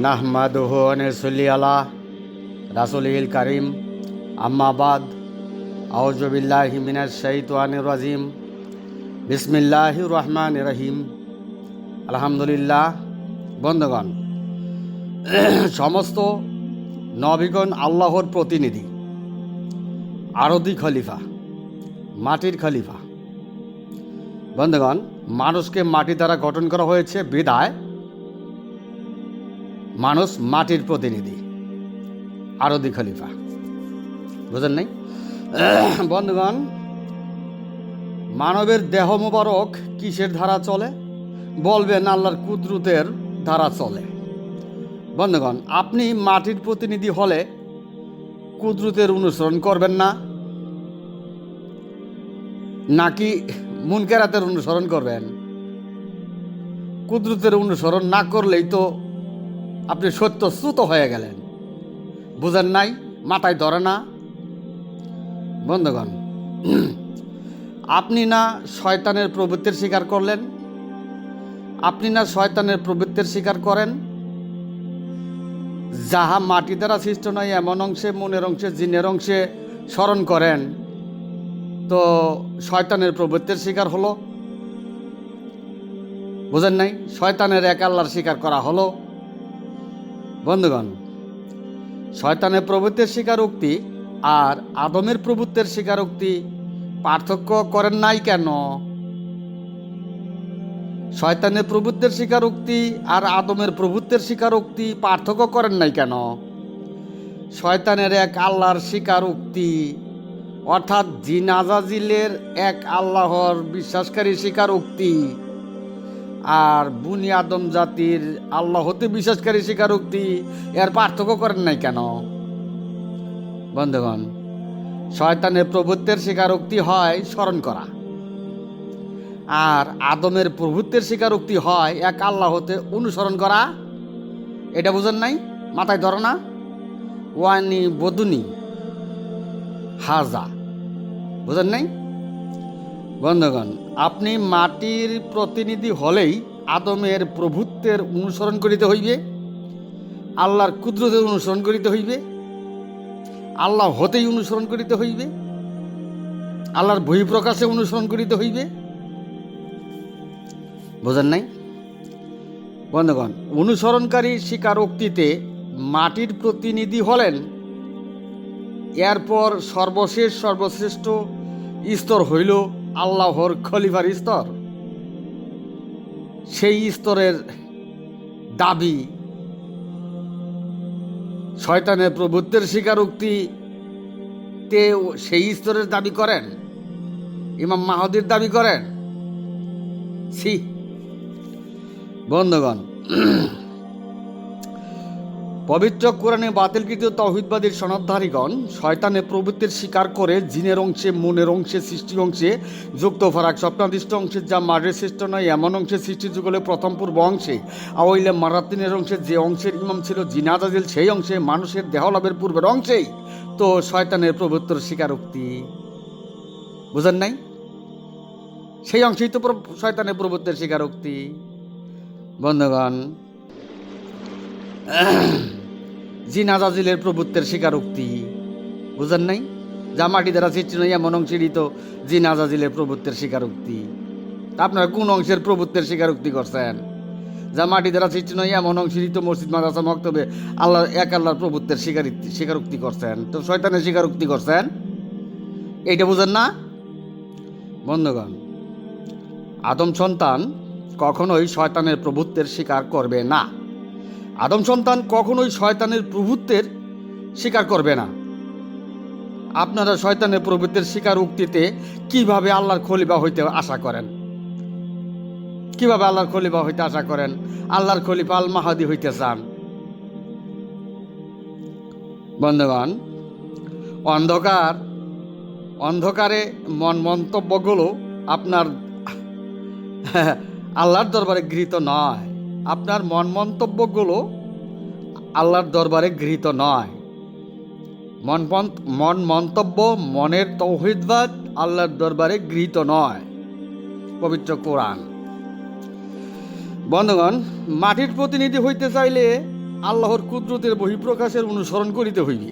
নাহমাদুহু ওয়া নুসাল্লি আলা রাসূলিল কারীম আম্মা বাদ আউযু বিল্লাহি মিনাশ শাইতানির রাজিম বিসমিল্লাহির রহমানির রহিম আলহামদুলিল্লাহ। বন্ধুগণ, সমস্ত নবীগণ আল্লাহর প্রতিনিধি, আরদি খলিফা, মাটির খলিফা। বন্ধুগণ, মানুষকে মাটি দ্বারা গঠন করা হয়েছে বিধায় মানুষ মাটির প্রতিনিধি, আরদি খলিফা। বুঝেন নাই? বন্ধুগণ, মানবের দেহ মোবারক কিসের ধারা চলে? বলবেন আল্লাহর কুদরতের ধারা চলে। বন্ধুগণ, আপনি মাটির প্রতিনিধি হলে কুদরতের অনুসরণ করবেন না, নাকি মুনকেরাতের অনুসরণ করবেন? কুদরতের অনুসরণ না করলেই তো আপনি সত্যচ্যুত হয়ে গেলেন। বুঝেন নাই? মাথায় ধরে না? বন্ধুগণ, আপনি না শয়তানের প্রবৃত্তির স্বীকার করলেন? আপনি না শয়তানের প্রবৃত্তির স্বীকার করেন? যাহা মাটি দ্বারা সৃষ্ট নয় এমন অংশে, মনের অংশে, জিনের অংশে স্মরণ করেন, তো শয়তানের প্রবৃত্তির স্বীকার হলো। বুঝেন নাই? শয়তানের এক আল্লাহর স্বীকার করা হলো। বন্ধুগণ, শয়তানের প্রবৃত্তির স্বীকারোক্তি আর আদমের প্রভুত্বের স্বীকারোক্তি পার্থক্য করেন নাই কেন? শয়তানের প্রভুত্বের স্বীকারোক্তি আর আদমের প্রভুত্বের স্বীকারোক্তি পার্থক্য করেন নাই কেন? শয়তানের এক আল্লাহর স্বীকারোক্তি, অর্থাৎ জিন আজাজিলের এক আল্লাহর বিশ্বাসকারী স্বীকারোক্তি, আর বুনি আদম জাতির আল্লাহ হতে বিশ্বাসকারী স্বীকারোক্তি, এর পার্থক্য করেন নাই কেন? বন্ধুগণ, শয়তানের প্রভুত্বের স্বীকারোক্তি হয় স্মরণ করা, আর আদমের প্রভুত্বের স্বীকারোক্তি হয় এক আল্লাহ হতে অনুসরণ করা। এটা বুঝেন নাই? মাথায় ধরো না? ওয়ানি বদুনি হাজা। বুঝেন নাই? বন্ধুগণ, আপনি মাটির প্রতিনিধি হলেই আদমের প্রভুত্বের অনুসরণ করিতে হইবে, আল্লাহর কুদরতের অনুসরণ করিতে হইবে, আল্লাহ হতেই অনুসরণ করিতে হইবে, আল্লাহর বহিঃপ্রকাশে অনুসরণ করিতে হইবে। বোঝেন নাই? বন্ধুগণ, অনুসরণকারী স্বীকারোক্তিতে মাটির প্রতিনিধি হলেন, এরপর সর্বশ্রেষ্ঠ স্তর হইল আল্লাহর খলিফার স্তর। সেই স্তরের দাবি শয়তানের প্রভুত্বের স্বীকারোক্তিতে সেই স্তরের দাবি করেন, ইমাম মাহদির দাবি করেন। ছি! বন্ধুগণ, পবিত্র কোরআনে বাতিলকৃত তাওহীদবাদীর সনদধারীগণ শয়তানের প্রবৃত্তির স্বীকার করে জিনের অংশে, মনের অংশে, সৃষ্টি অংশে যুক্ত ফারাক স্বপ্নাদিষ্ট অংশে, যা মারের সৃষ্ট নয় এমন অংশে সৃষ্টি যুগলে প্রথম পূর্ব অংশে, আওয়াইলে মারাতিনের অংশে যে অংশের ইমাম ছিল জিন আজাজিল, সেই অংশে মানুষের দেহ লাভের পূর্বের অংশেই তো শয়তানের প্রবৃত্তির স্বীকারোক্তি। বুঝেন নাই? সেই অংশেই তো শয়তানের প্রবৃত্তির স্বীকারোক্তি। বন্ধুগণ, জিন আজাজিলের প্রভুত্বের স্বীকারোক্তি। বুঝেন নাই? যা মাটি দ্বারা সৃষ্টি নয় এমন অংশেরই তো জিন আজাজিলের প্রভুত্বের স্বীকারোক্তি। আপনারা কোন অংশের প্রভুত্বের স্বীকারোক্তি করছেন? যা মাটি দ্বারা সৃষ্টি নয় এমন অংশেরই তো মসজিদ মাদ্রাসা মক্তবে আল্লাহ এক আল্লাহর প্রভুত্বের স্বীকারোক্তি করছেন, তো শয়তানের স্বীকারোক্তি করছেন। এইটা বুঝেন না? বন্ধুগণ, আদম সন্তান কখনোই শয়তানের প্রভুত্বের স্বীকার করবে না। আদম সন্তান কখনোই শয়তানের প্রভুত্বের স্বীকার করবে না। আপনারা শয়তানের প্রভুত্বের স্বীকারোক্তিতে কিভাবে আল্লাহর খলিফা হইতে আশা করেন? কিভাবে আল্লাহর খলিফা হইতে আশা করেন? আল্লাহর খলিফা আল মাহাদি হইতে চান? বন্ধুগণ, অন্ধকারে মন্তব্যগুলো আপনার আল্লাহর দরবারে গৃহীত নয়। আপনার মন্তব্যগুলো আল্লাহর দরবারে গৃহীত নয়। মন্তব্য, মনের তাওহীদবাদ আল্লাহর দরবারে গৃহীত নয়। পবিত্র কোরআন। বন্ধুগণ, মাটির প্রতিনিধি হইতে চাইলে আল্লাহর কুদরতের বহিঃপ্রকাশের অনুসরণ করিতে হইবে।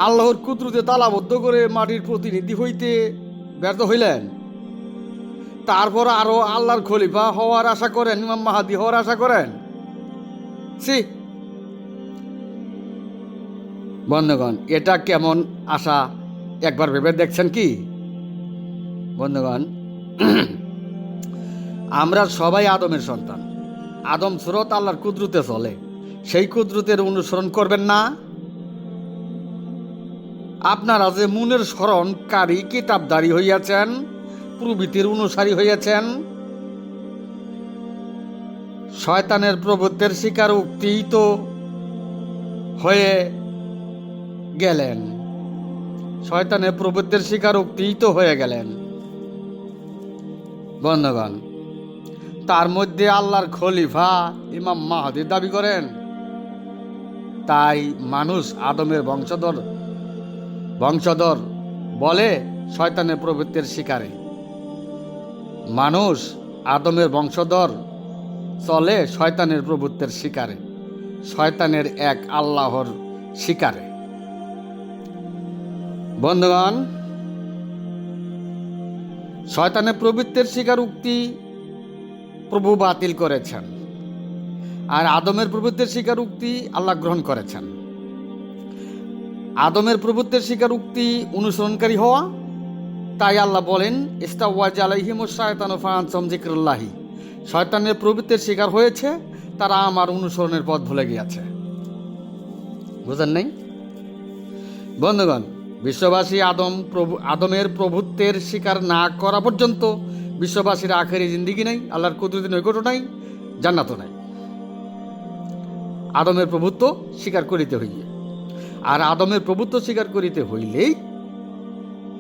আল্লাহর কুদরতে তালাবদ্ধ করে মাটির প্রতিনিধি হইতে ব্যর্থ হইলেন, তারপর আরো আল্লাহর খলিফা হওয়ার আশা করেন, ইমাম মাহাদি হওয়ার আশা করেন। বন্ধুগণ, এটা কেমন আশা একবার ভেবে দেখছেন কি? বন্ধুগণ, আমরা সবাই আদমের সন্তান। আদম সুরত আল্লাহর কুদরতে চলে, সেই কুদরতের অনুসরণ করবেন না? আপনারা যে মুনের স্মরণকারী কিতাবদারি হইয়াছেন, প্রভৃতির অনুসারী হইয়াছেন, শয়তানের প্রভুত্বের স্বীকার উক্তি তো হয়ে গেলেন। শয়তানের প্রভুত্বের স্বীকার উক্তি তো হয়ে গেলেন। বন্ধুগণ, তার মধ্যে আল্লাহর খলিফা ইমাম মাহাদির দাবি করেন। তাই মানুষ আদমের বংশধর বলে শয়তানের প্রভুত্বের শিকারে। মানুষ আদমের বংশধর চলে শয়তানের প্রভুত্বের শিকারে, শয়তানের এক আল্লাহর শিকারে। বন্ধুগণ, শয়তানের প্রভুত্বের শিকার উক্তি প্রভু বাতিল করেছেন, আর আদমের প্রভুত্বের শিকার উক্তি আল্লাহ গ্রহণ করেছেন। আদমের প্রভুত্বের শিকার উক্তি অনুসরণকারী হওয়া, তাই আল্লাহ বলেন ইস্তাওয়াজ আলাইহিমুশ শায়তানু ফাআনসাহুম যিকরুল্লাহি, শয়তানের প্রভুত্বের শিকার হয়েছে, তারা আমার অনুসরণের পথ ভুলে গিয়েছে। বুঝেন নাই? বন্ধুগণ, বিশ্ববাসী আদমের প্রভুত্বের স্বীকার না করা পর্যন্ত বিশ্ববাসীর আখেরি জিন্দিগি নাই, আল্লাহর কুদরতের নৈকট্য নাই, জান্নাতও নাই। আদমের প্রভুত্ব স্বীকার করিতে হইবে, আর আদমের প্রভুত্ব স্বীকার করিতে হইলেই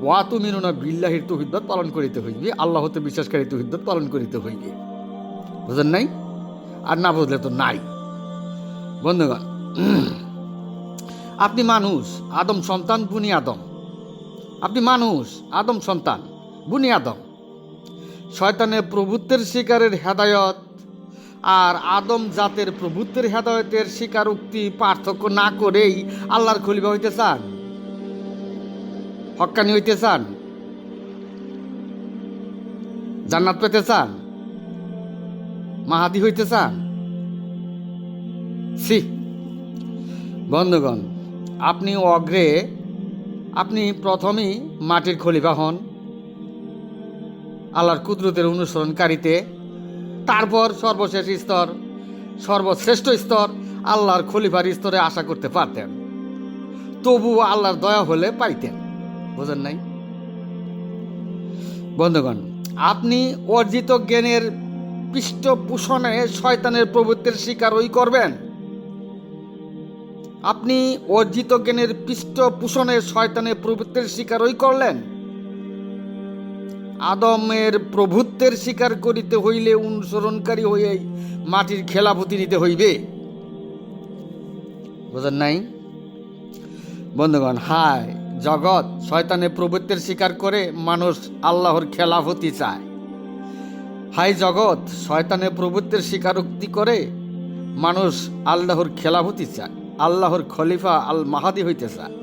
ওয়াতুমিনুনা বিল্লাহির তাওহীদ পালন করিতে হইবে, আল্লাহ হতে বিশ্বাসকারী তাওহীদ পালন করিতে হইবে। বুঝেন নাই? আর না বুঝলে তো নাই। বন্ধুগণ, আপনি মানুষ, আদম সন্তান, বুনি আদম। আপনি মানুষ, আদম সন্তান, বুনি আদম। শয়তানের প্রভুত্বের শিকারের হেদায়ত আর আদম জাতের প্রভুত্বের হেদায়তের স্বীকারোক্তি পার্থক্য না করেই আল্লাহর খলিফা হইতে চান, হক্কানি হইতে চান, জান্নাত পেতে চান, মাহাদি হইতে চান। বন্ধুগণ, আপনি প্রথমেই মাটির খলিফা হন আল্লাহর কুদরতের অনুসরণকারীতে, তারপর সর্বশ্রেষ্ঠ স্তর আল্লাহর খলিফার স্তরে আশা করতে পারতেন, তবুও আল্লাহর দয়া হলে পাইতেন। বুঝেন নাই? বন্ধুগণ, আপনি অর্জিত জ্ঞানের পৃষ্ঠপোষণে শয়তানের প্রভুত্বের শিকার ওই করবেন। আপনি অর্জিত জ্ঞানের পৃষ্ঠপোষণে শয়তানের প্রভুত্বের শিকার ওই করলেন। আদমের প্রভুত্বের স্বীকার করিতে হইলে অনুসরণকারী হইয়াই মাটির খেলাফতি নিতে হইবে। বুঝেন নাই? বন্ধুগণ, হায় জগৎ শয়তানের প্রভুত্বের স্বীকার করে মানুষ আল্লাহর খেলাফতি চায়। হায় জগৎ শয়তানের প্রভুত্বের স্বীকারোক্তি করে মানুষ আল্লাহর খেলাফতি চায়, আল্লাহর খলিফা আল মাহাদি হইতে চায়।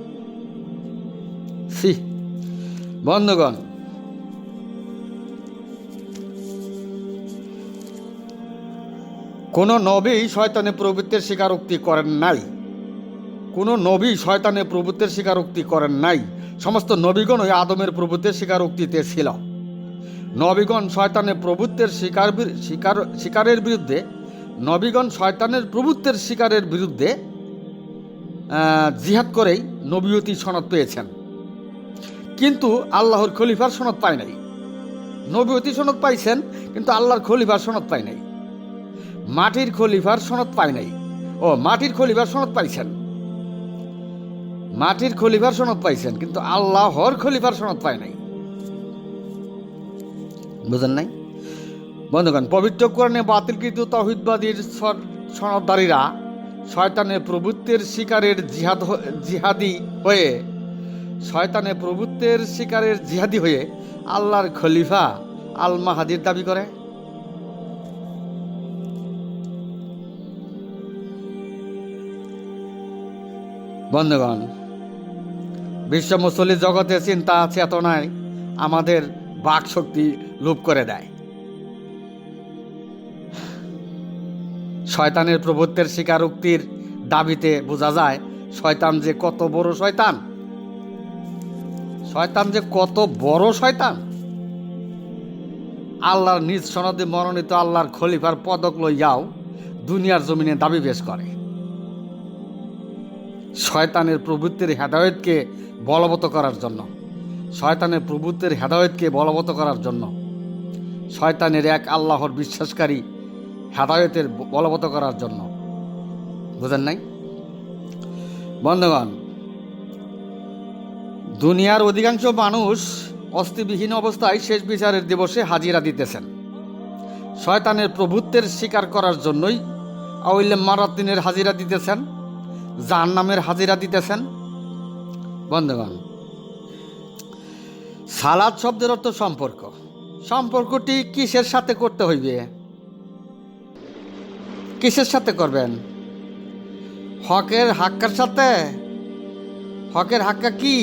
বন্ধুগণ, কোন নবী শয়তানের প্রভুত্বের স্বীকারোক্তি করেন নাই। কোন নবী শয়তানের প্রভুত্বের স্বীকারোক্তি করেন নাই। সমস্ত নবীগণ ওই আদমের প্রভুত্বের স্বীকারোক্তিতে ছিল। নবীগণ শয়তানের প্রভুত্বের শিকারের বিরুদ্ধে নবীগণ শয়তানের প্রভুত্বের শিকারের বিরুদ্ধে জিহাদ করেই নবীয়তি সনদ পেয়েছেন, কিন্তু আল্লাহর খলিফার সনদ পায় নাই। নবীয়তি সনদ পাইছেন, কিন্তু আল্লাহর খলিফার সনদ পায় নাই। মাটির খলিফার সনদ পায় নাই। মাটির খলিফার সনদ পাইছেন, মাটির খলিফার সনদ পাইছেন, কিন্তু আল্লাহর খলিফার সনদ পায় নাই। বুঝেন নাই? বন্ধুগণ, পবিত্র কোরআনে বাতিলকৃত তাওহীদবাদীর সনদদারীরা শয়তানের প্রভুত্বের শিকারের জিহাদি হয়ে আল্লাহর খলিফা আল মাহাদির দাবি করে। বন্ধুগণ, বিশ্ব মুসলিম জগতে চিন্তা চেতনায় আমাদের বাক শক্তি লোপ করে দেয়। শয়তানের প্রভুত্বের স্বীকারোক্তির দাবিতে বোঝা যায় শয়তান যে কত বড় শয়তান, শয়তান যে কত বড় শয়তান। আল্লাহর নিজ সনদে মনোনীত আল্লাহর খলিফার পদক লইয়াও দুনিয়ার জমিনে দাবি পেশ করে। শয়তানের প্রভুত্বের হেদায়েতকে বলবৎ করার জন্য, শয়তানের প্রভুত্বের হেদায়েতকে বলবৎ করার জন্য, শয়তানের এক আল্লাহর বিশ্বাসকারী হেদায়েতের বলবৎ করার জন্য। বুঝেন নাই বন্ধুগণ? দুনিয়ার অধিকাংশ মানুষ অস্তিবিহীন অবস্থায় শেষ বিচারের দিবসে হাজিরা দিতেছেন। শয়তানের প্রভুত্বের স্বীকার করার জন্যই আউলে মারাতিনের হাজিরা দিতেছেন, জাহান্নামের হাজিরা দিতেছেন। বন্ধুগণ, সালাত শব্দের অর্থ সম্পর্ক। সম্পর্কটি কিসের সাথে করতে হইবে? কিসের সাথে করবেন? হকের হাক্কার সাথে। হকের হাক্কা কি?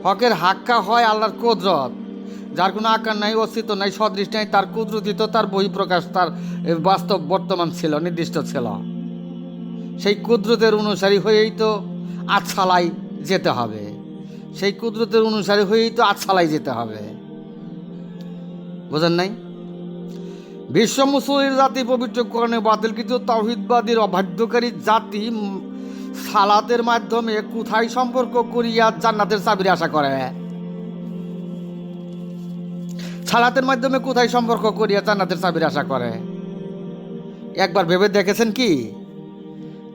হকের হাক্কা হয় আল্লাহর কুদরত, যার কোনো আকার নাই, অস্তিত্ব নাই, সদৃশ নাই। তার কুদরতি তো তার বহিঃপ্রকাশ, তার বাস্তব বর্তমান ছিল, নির্দিষ্ট ছিল। সেই কুদরতের অনুসারী হয়েই তো আছালাই যেতে হবে, সেই কুদরতের অনুসারী হয়েই তো আছালাই যেতে হবে। বোঝেন নাই? বিশ্ব মুসলিম জাতি পবিত্র কোরআনে বাতিলকৃত তাওহীদবাদীর অবাধ্যকারী জাতি সালাতের মাধ্যমে কোথায় সম্পর্ক করিয়া জান্নাতের চাবির আশা করে? সালাতের মাধ্যমে কোথায় সম্পর্ক করিয়া জান্নাতের চাবির আশা করে? একবার ভেবে দেখেছেন কি?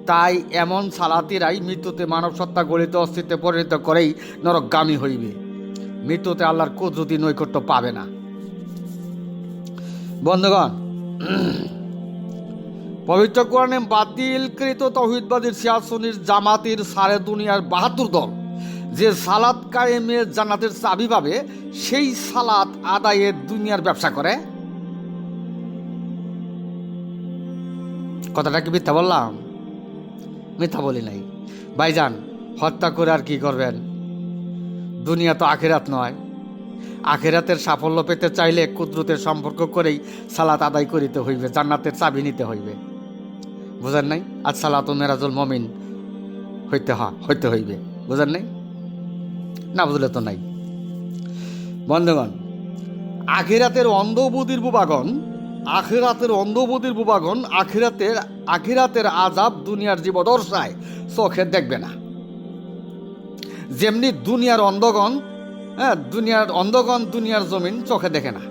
তাই এমন সালাতিরাই মৃত্যুতে মানব সত্তা গলিত অস্তিত্বে পরিণত করেই নরকগামী হইবে, মৃত্যুতে আল্লাহর কুদরতি নৈকট্য পাবে না। বন্ধুগণ, পবিত্র কোরআনে বাতিলকৃত তাওহীদবাদীর শিয়া সুন্নির জামাতির সারে দুনিয়ার ৭২ দল যে সালাত কায়েমে জান্নাতের চাবি পাবে, সেই সালাত আদায়ে দুনিয়ার ব্যবসা করে। কথাটা কি মিথ্যা বললাম? মিথ্যা বলি নাই ভাইজান। হত্যা করে আর কি করবেন? দুনিয়া তো আখিরাত নয়। আখিরাতের সাফল্য পেতে চাইলে কুদরতের সম্পর্ক করেই সালাত আদায় করিতে হইবে, জান্নাতের চাবি নিতে হইবে। বুঝেন নাই? আজ সালাত মেরাজুল মমিন হইতে হইবে। বুঝেন নাই? না বুঝলে তো নাই। বন্ধুগণ, আখিরাতের অন্ধবুদির বুবাগণ, আখিরাতের আযাব দুনিয়ার জীবদর্শায় চোখে দেখবে না। যেমনি দুনিয়ার অন্ধগণ, দুনিয়ার জমিন চোখে দেখে না,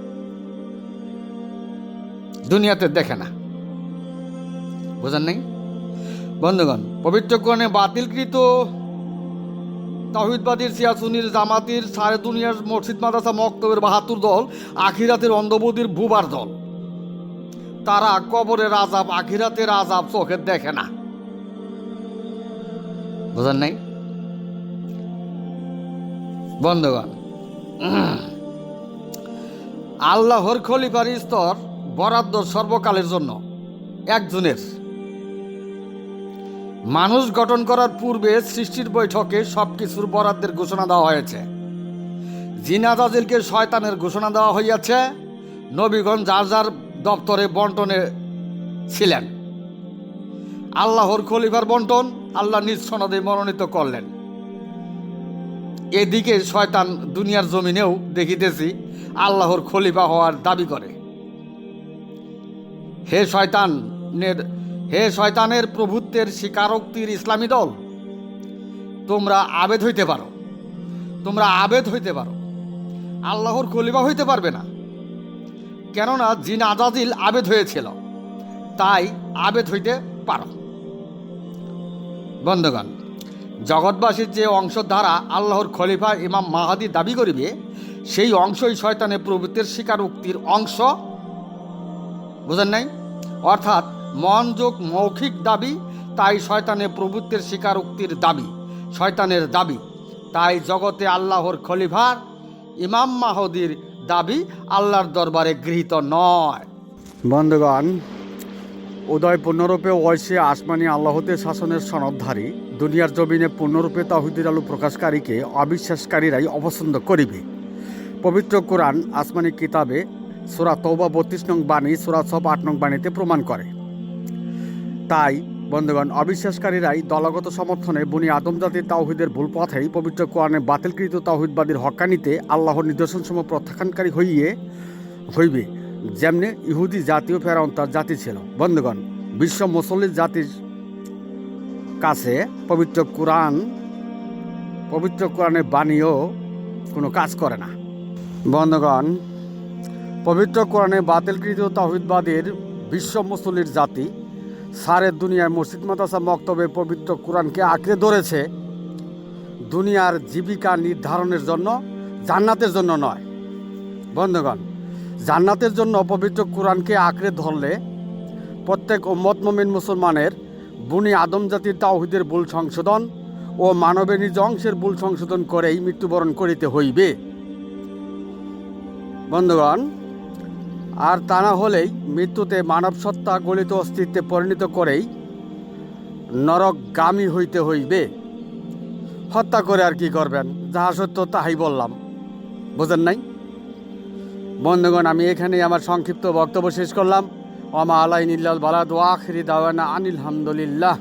দুনিয়াতে দেখে না। বুঝেন নাই বন্ধুগণ? পবিত্র কোরআনে বাতিলকৃত তাওহীদবাদীর শিয়া সুন্নির জামাতির সারে দুনিয়ার মসজিদ মাদ্রাসা মক্তবের ৭২ দল আখিরাতের অন্ধবুদির বুবার দল। তারা কবরের আযাব, আখিরাতের আযাব চোখে দেখে না। বুঝেন নাই বন্ধুগণ? আল্লাহর খলিফার স্তর বরাদ্দ সর্বকালের জন্য একজনের। মানুষ গঠন করার পূর্বে সৃষ্টির বৈঠকে সবকিছুর বরাদ্দের ঘোষণা দেওয়া হয়েছে। জিন আজাজিলকে শয়তানের ঘোষণা দেওয়া হইয়াছে। নবীগণ যার যার দপ্তরে বন্টনে ছিলেন। আল্লাহর খলিফার বন্টন আল্লাহ নিজ সনদে মনোনীত করলেন। এদিকে শয়তান দুনিয়ার জমিনেও দেখিতেছি আল্লাহর খলিফা হওয়ার দাবি করে। হে শয়তানের প্রভুত্বের স্বীকারোক্তির ইসলামী দল, তোমরা আবেদ হইতে পারো, আল্লাহর খলিফা হইতে পারবে না। কেননা জিন আজাজিল আবেদ হয়েছিল, তাই আবেদ হইতে পারো। বন্ধুগণ, জগৎবাসীর যে অংশ দ্বারা আল্লাহর খলিফা ইমাম মাহাদি দাবি করিবে, সেই অংশই শয়তানের প্রভুত্বের স্বীকারোক্তির অংশ। বুঝেন নাই? অর্থাৎ মন যোগ মৌখিক দাবি, তাই শয়তানের প্রভুত্বের স্বীকারোক্তির দাবি শয়তানের দাবি। তাই জগতে আল্লাহর খলিফার ইমাম মাহদির দাবি আল্লাহর দরবারে গৃহীত নয়। বন্ধুগণ, উদয় পূর্ণরূপে ঐশে আসমানি আল্লাহতে শাসনের সনদধারী দুনিয়ার জমিনে পূর্ণরূপে তাওহীদের আলো প্রকাশকারীকে অবিশ্বাসকারীরাই অপছন্দ করিবে। পবিত্র কোরআন আসমানি কিতাবে সূরা তওবা ৩২ নং বাণী, সূরা সফ ৮ নং বাণীতে প্রমাণ করে। তাই বন্ধুগণ, অবিশ্বাসকারীরাই দলগত সমর্থনে বনি আদম জাতির তাওহীদের ভুল পথেই পবিত্র কোরআনে বাতিলকৃত তাওহীদবাদীর হক্কানিতে আল্লাহর নিদর্শনসমূহ প্রত্যাখ্যানকারী হইবে। যেমনি ইহুদি জাতীয় ফেরাউন তার জাতি ছিল। বন্ধুগণ, বিশ্ব মুসলিম জাতির কাছে পবিত্র কোরআনের বাণীও কোনো কাজ করে না। বন্ধুগণ, পবিত্র কোরআনে বাতিলকৃত তাওহীদবাদীর বিশ্ব মুসলিম জাতি সারে দুনিয়ার মসজিদ মাদ্রাসা মক্তবে পবিত্র কোরআনকে আঁকড়ে ধরেছে দুনিয়ার জীবিকা নির্ধারণের জন্য, জান্নাতের জন্য নয়। বন্ধুগণ, জান্নাতের জন্য পবিত্র কোরআনকে আঁকড়ে ধরলে প্রত্যেক উম্মত মুমিন মুসলমানের বনি আদম জাতির তাওহীদের ভুল সংশোধন ও মানবের নিজ অংশের ভুল সংশোধন করেই মৃত্যুবরণ করিতে হইবে। বন্ধুগণ, আর তা না হলেই মৃত্যুতে মানব সত্তা গলিত অস্তিত্বে পরিণত করেই নরকগামী হইতে হইবে। হত্যা করে আর কি করবেন? যাহা সত্য তাহাই বললাম, বোঝেন নাই? বন্ধুগণ, আমি এখানেই আমার সংক্ষিপ্ত বক্তব্য শেষ করলাম। ওমা আলাইনিল্লাল বালাদ ওয়া আখিরি দাওয়ানা আনিল হামদুলিল্লাহ।